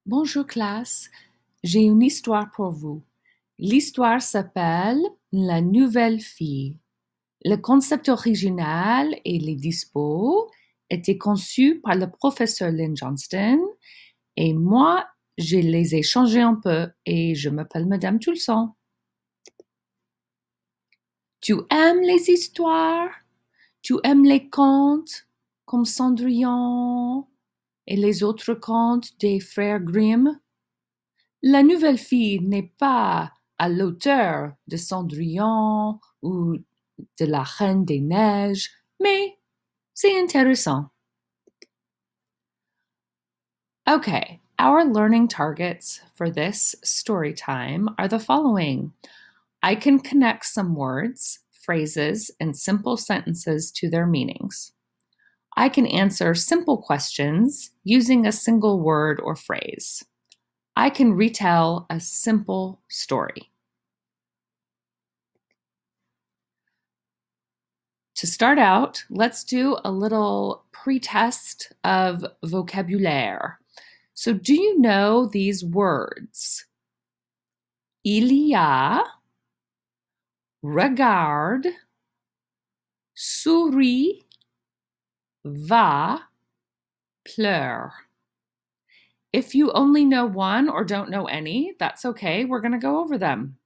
Bonjour classe, j'ai une histoire pour vous. L'histoire s'appelle La Nouvelle Fille. Le concept original et les dispos étaient conçus par le professeur Lynn Johnston et moi, je les ai changés un peu et je m'appelle Madame Toulson. Tu aimes les histoires? Tu aimes les contes comme Cendrillon et les autres contes des frères Grimm? La Nouvelle Fille n'est pas à l'auteur de Cendrillon ou de la Reine des Neiges, mais c'est intéressant. Okay, our learning targets for this story time are the following. I can connect some words, phrases, and simple sentences to their meanings. I can answer simple questions using a single word or phrase. I can retell a simple story. To start out, let's do a little pre-test of vocabulaire. So do you know these words? Il y a, regarde, sourit, va, pleure. If you only know one or don't know any, that's okay. We're going to go over them.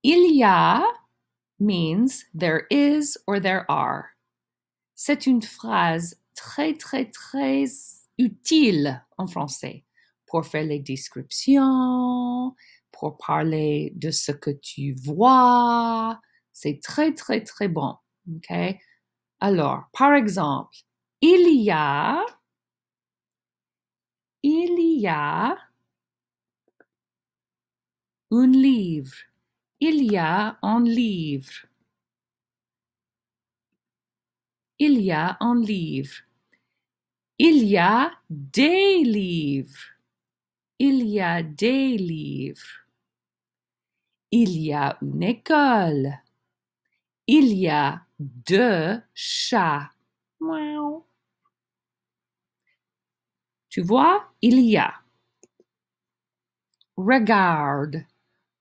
Il y a means there is or there are. C'est une phrase très, très, très utile en français pour faire les descriptions, pour parler de ce que tu vois. C'est très, très, très bon. Okay? Alors, par exemple, il y a un livre. Il y a un livre. Il y a un livre. Il y a des livres. Il y a des livres. Il y a une école. Il y a deux chats. Miaou. Tu vois, il y a. Regarde,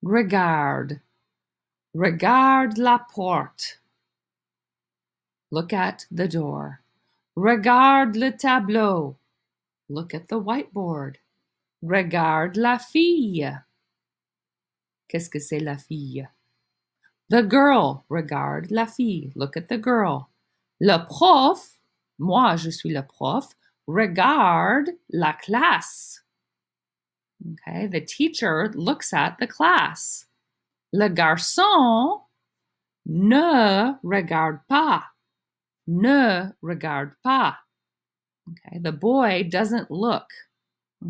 regarde. Regarde la porte. Look at the door. Regarde le tableau. Look at the whiteboard. Regarde la fille. Qu'est-ce que c'est la fille? The girl. Regarde la fille. Look at the girl. Le prof. Moi, je suis le prof. Regarde la classe. Okay, the teacher looks at the class. Le garçon ne regarde pas. Ne regarde pas. Okay, the boy doesn't look.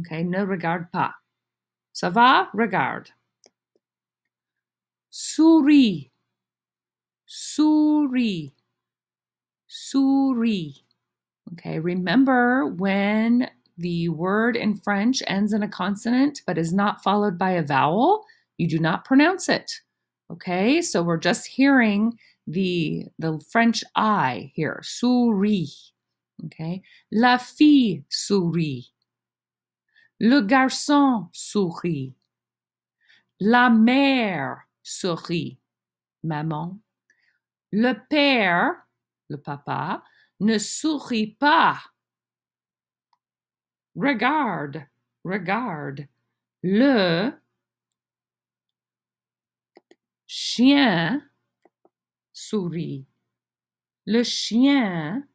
Okay, ne regarde pas. Ça va? Regarde. Souris. Souris. Souris. Okay, remember when the word in French ends in a consonant but is not followed by a vowel, you do not pronounce it. Okay, so we're just hearing the French I here. Souris. Okay, la fille sourit. Le garçon sourit. La mère sourit. Maman. Le père, le papa, ne sourit pas. Regarde, regarde. Le chien sourit. Le chien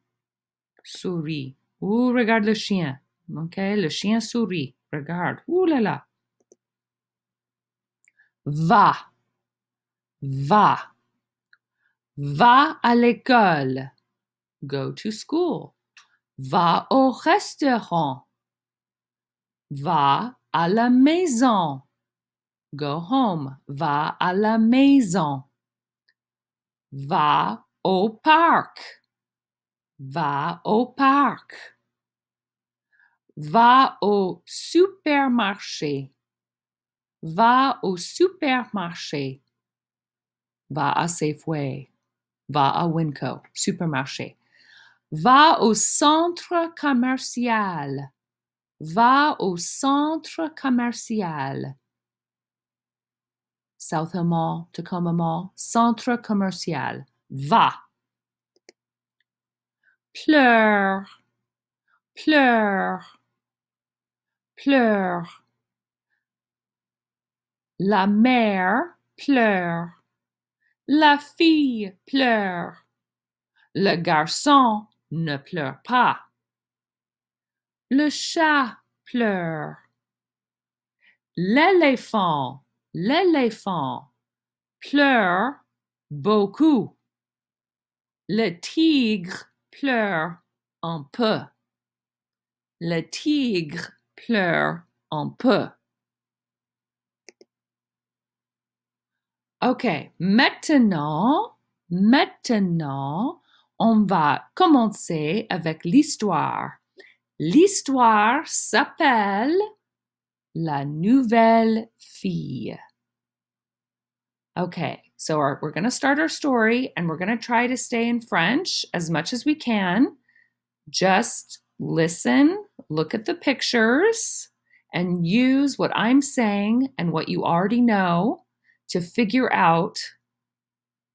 sourit. Ou regarde le chien. Ok, le chien sourit. Regarde. Ouh là là. Va. Va. Va à l'école. Go to school. Va au restaurant. Va à la maison. Go home. Va à la maison. Va au parc. Va au parc. Va au supermarché. Va au supermarché. Va à Safeway. Va à Winco. Supermarché. Va au centre commercial. Va au centre commercial. Southill Mall, Tacoma Mall, centre commercial. Va. Pleure, pleure, pleure. La mère pleure. La fille pleure. Le garçon ne pleure pas. Le chat pleure. L'éléphant pleure beaucoup. Le tigre pleure un peu. Le tigre pleure un peu. OK, maintenant, on va commencer avec l'histoire. L'histoire s'appelle La Nouvelle Fille. Okay, so we're going to start our story and we're going to try to stay in French as much as we can. Just listen, look at the pictures, and use what I'm saying and what you already know to figure out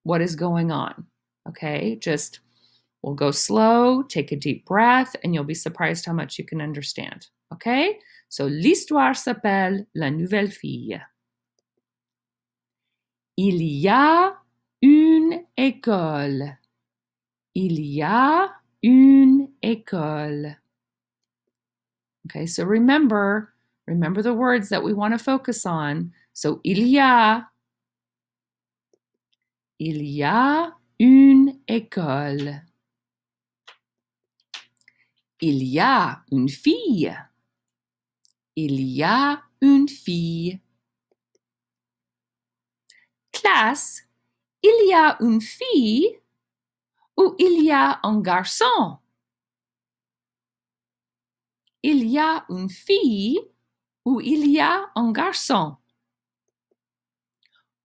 what is going on. Okay, just we'll go slow, take a deep breath, and you'll be surprised how much you can understand. Okay, so l'histoire s'appelle La Nouvelle Fille. Il y a une école. Il y a une école. Okay, so remember the words that we want to focus on. So il y a une école. Il y a une fille. Il y a une fille. Classe, il y a une fille ou il y a un garçon? Il y a une fille ou il y a un garçon?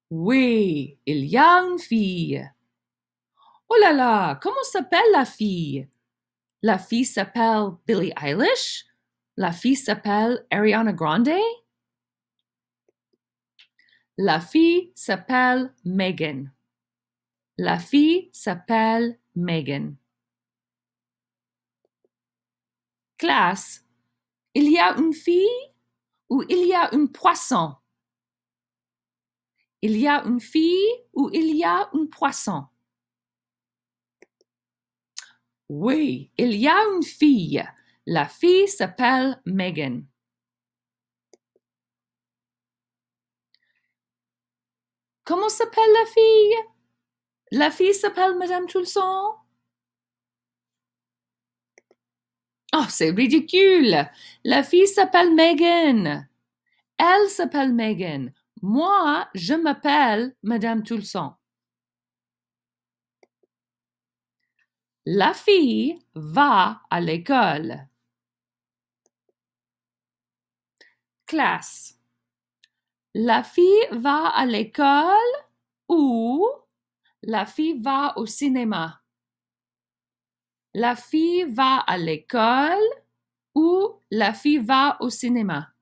Oui, il y a une fille. Oh là là, comment s'appelle la fille? La fille s'appelle Billie Eilish? La fille s'appelle Ariana Grande? La fille s'appelle Megan. La fille s'appelle Megan. Classe, il y a une fille ou il y a un poisson? Il y a une fille ou il y a un poisson? Oui, il y a une fille. La fille s'appelle Megan. Comment s'appelle la fille? La fille s'appelle Madame Toulson? Oh, c'est ridicule. La fille s'appelle Megan. Elle s'appelle Megan. Moi, je m'appelle Madame Toulson. La fille va à l'école. Classe. La fille va à l'école ou la fille va au cinéma? La fille va à l'école ou la fille va au cinéma?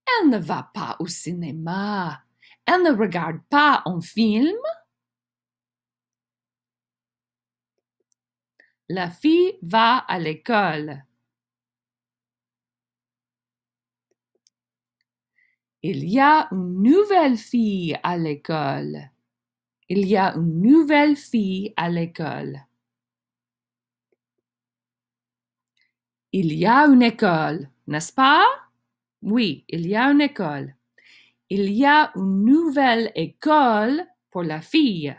Elle ne va pas au cinéma. Elle ne regarde pas un film. La fille va à l'école. Il y a une nouvelle fille à l'école. Il y a une nouvelle fille à l'école. Il y a une école, n'est-ce pas? Oui, il y a une école. Il y a une nouvelle école pour la fille.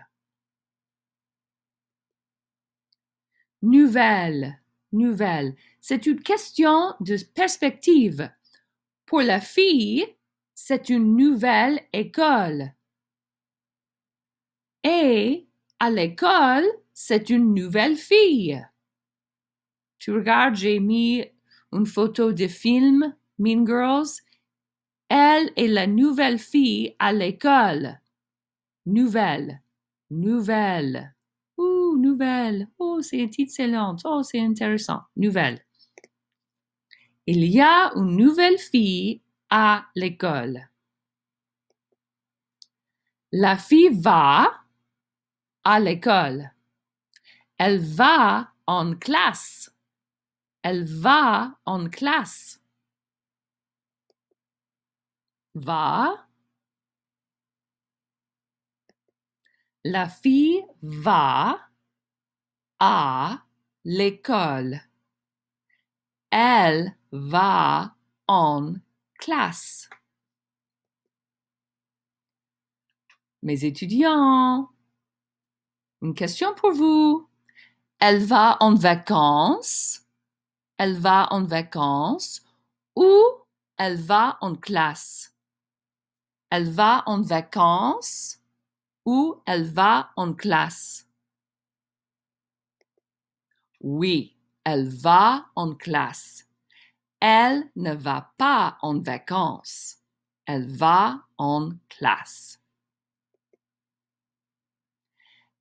Nouvelle, nouvelle. C'est une question de perspective. Pour la fille, c'est une nouvelle école. Et à l'école, c'est une nouvelle fille. Tu regardes, j'ai mis une photo de film, Mean Girls. Elle est la nouvelle fille à l'école. Nouvelle, nouvelle. Ouh, nouvelle. nouvelle. Oh, c'est excellent. Oh, c'est intéressant. Nouvelle. Il y a une nouvelle fille à l'école. La fille va à l'école. Elle va en classe. Elle va en classe. Va. La fille va à l'école. Elle va en classe. Mes étudiants, une question pour vous. Elle va en vacances. Elle va en vacances ou elle va en classe. Elle va en vacances ou elle va en classe. Oui, elle va en classe. Elle ne va pas en vacances. Elle va en classe.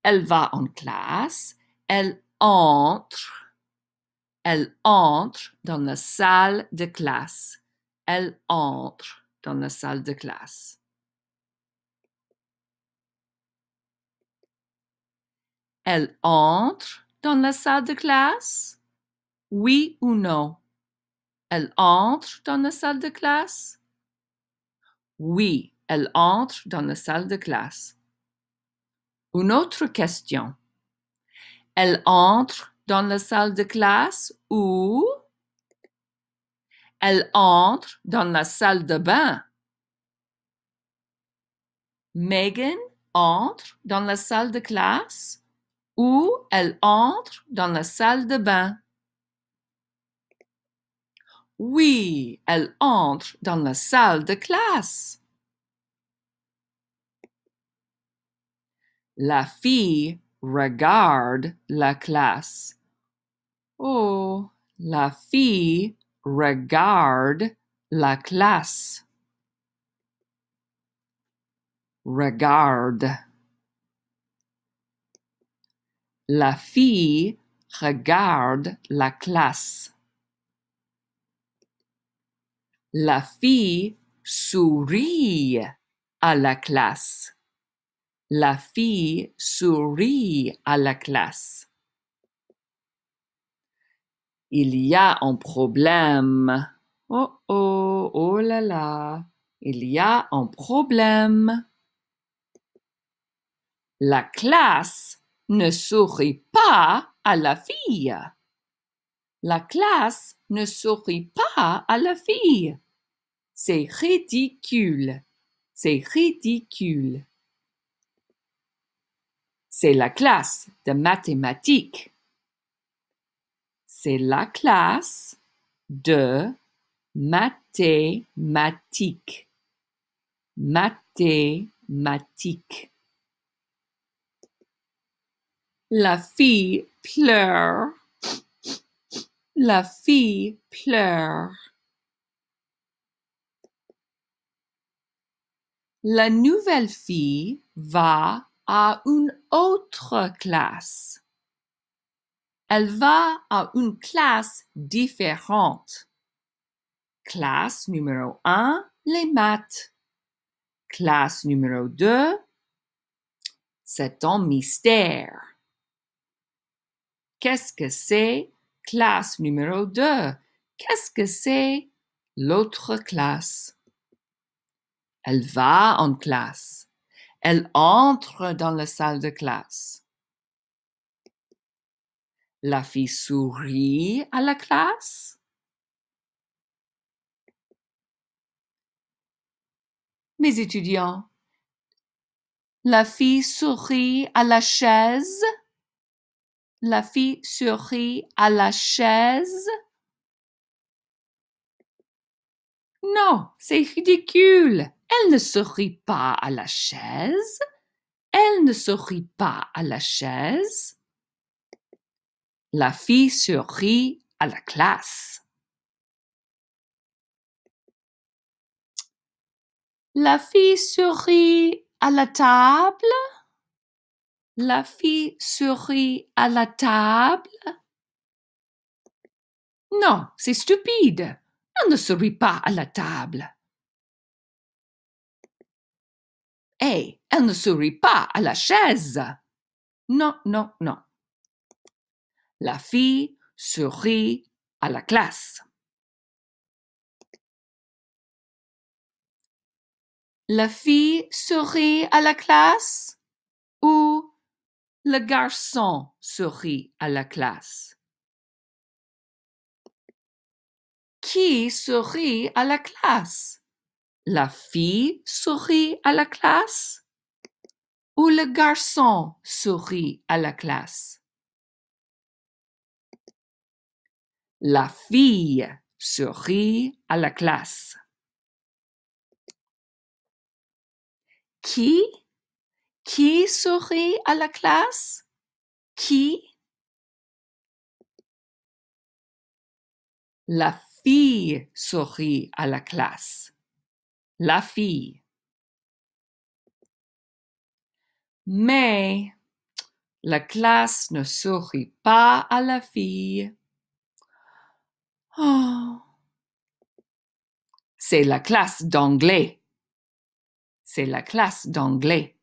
Elle va en classe. Elle entre. Elle entre dans la salle de classe. Elle entre dans la salle de classe. Elle entre dans la salle de classe? Oui ou non? Elle entre dans la salle de classe? Oui, elle entre dans la salle de classe. Une autre question. Elle entre dans la salle de classe ou elle entre dans la salle de bain? Megan entre dans la salle de classe ou elle entre dans la salle de bain? Oui, elle entre dans la salle de classe. La fille regarde la classe. Oh, la fille regarde la classe. Regarde. La fille regarde la classe. La fille sourit à la classe. La fille sourit à la classe. Il y a un problème. Oh oh, oh là là. Il y a un problème. La classe ne sourit pas à la fille. La classe ne sourit pas à la fille. C'est ridicule. C'est ridicule. C'est la classe de mathématiques. C'est la classe de mathématiques. Mathématiques. La fille pleure. La fille pleure. La nouvelle fille va à une autre classe. Elle va à une classe différente. Classe numéro 1, les maths. Classe numéro 2, c'est un mystère. Qu'est-ce que c'est classe numéro 2? Qu'est-ce que c'est l'autre classe? Elle va en classe. Elle entre dans la salle de classe. La fille sourit à la classe. Mes étudiants, la fille sourit à la chaise. La fille sourit à la chaise. Non, c'est ridicule. Elle ne sourit pas à la chaise. Elle ne sourit pas à la chaise. La fille sourit à la classe. La fille sourit à la table. La fille sourit à la table? Non, c'est stupide. Elle ne sourit pas à la table. Et elle ne sourit pas à la chaise. Non, non, non. La fille sourit à la classe. La fille sourit à la classe ou le garçon sourit à la classe? Qui sourit à la classe? La fille sourit à la classe ou le garçon sourit à la classe? La fille sourit à la classe. Qui? Qui sourit à la classe? Qui? La fille sourit à la classe. La fille. Mais la classe ne sourit pas à la fille. Oh. C'est la classe d'anglais. C'est la classe d'anglais.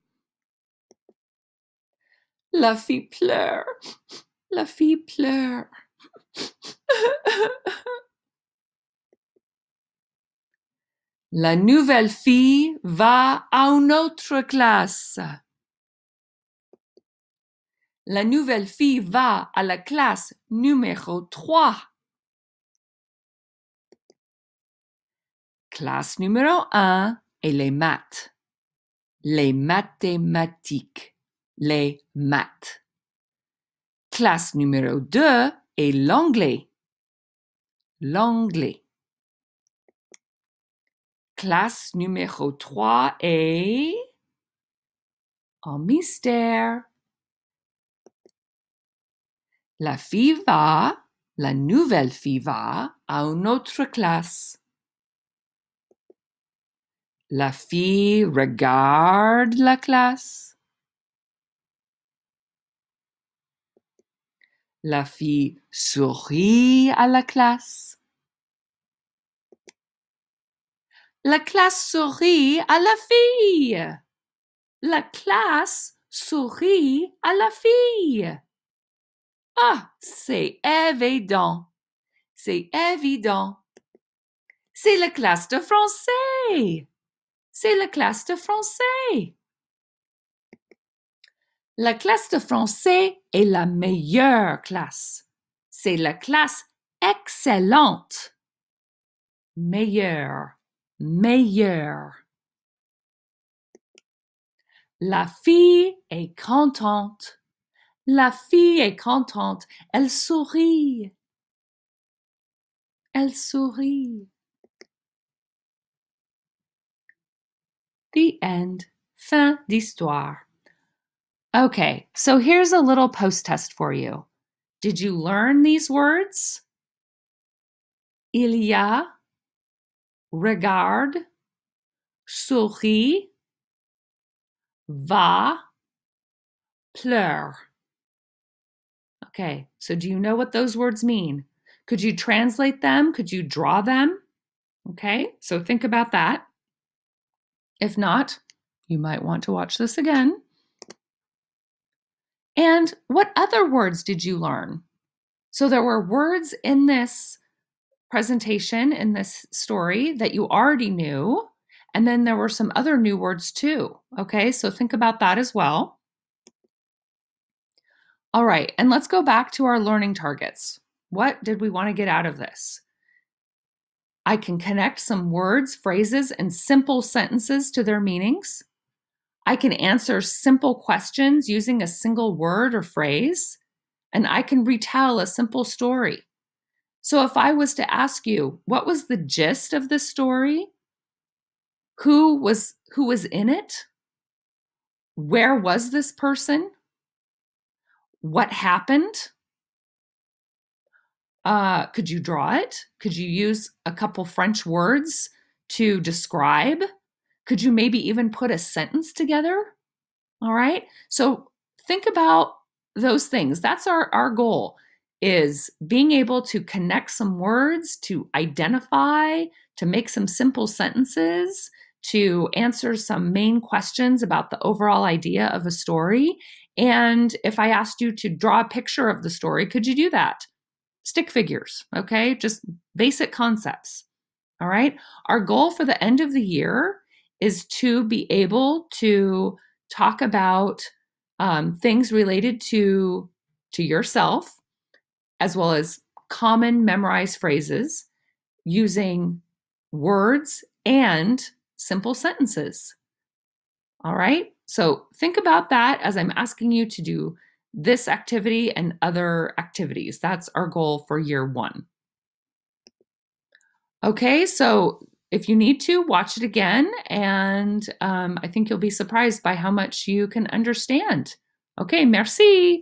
La fille pleure. La fille pleure. La nouvelle fille va à une autre classe. La nouvelle fille va à la classe numéro 3. Classe numéro 1 est les maths. Les mathématiques. Les maths. Classe numéro 2 est l'anglais. L'anglais. Classe numéro 3 est en mystère. La fille va, la nouvelle fille va à une autre classe. La fille regarde la classe. La fille sourit à la classe. La classe sourit à la fille. La classe sourit à la fille. Ah, c'est évident. C'est évident. C'est la classe de français. C'est la classe de français. La classe de français est la meilleure classe. C'est la classe excellente. Meilleure, meilleure. La fille est contente. La fille est contente. Elle sourit. Elle sourit. The end. Fin d'histoire. Okay, so here's a little post-test for you. Did you learn these words? Il y a, regarde, sourit, va, pleure. Okay, so do you know what those words mean? Could you translate them? Could you draw them? Okay, so think about that. If not, you might want to watch this again. And what other words did you learn? So there were words in this presentation, in this story, that you already knew, and then there were some other new words too. Okay, so think about that as well. All right, and let's go back to our learning targets. What did we want to get out of this? I can connect some words, phrases, and simple sentences to their meanings. I can answer simple questions using a single word or phrase, and I can retell a simple story. So if I was to ask you, what was the gist of this story? Who was in it? Where was this person? What happened? Could you draw it? Could you use a couple French words to describe? Could you maybe even put a sentence together? All right. So think about those things. That's our goal, is being able to connect some words, to identify, to make some simple sentences, to answer some main questions about the overall idea of a story. And if I asked you to draw a picture of the story, could you do that? Stick figures, okay? Just basic concepts, all right? Our goal for the end of the year is to be able to talk about things related to yourself, as well as common memorized phrases using words and simple sentences. All right? So think about that as I'm asking you to do this activity and other activities. That's our goal for year 1. Okay, so if you need to, watch it again, and I think you'll be surprised by how much you can understand. Okay, merci.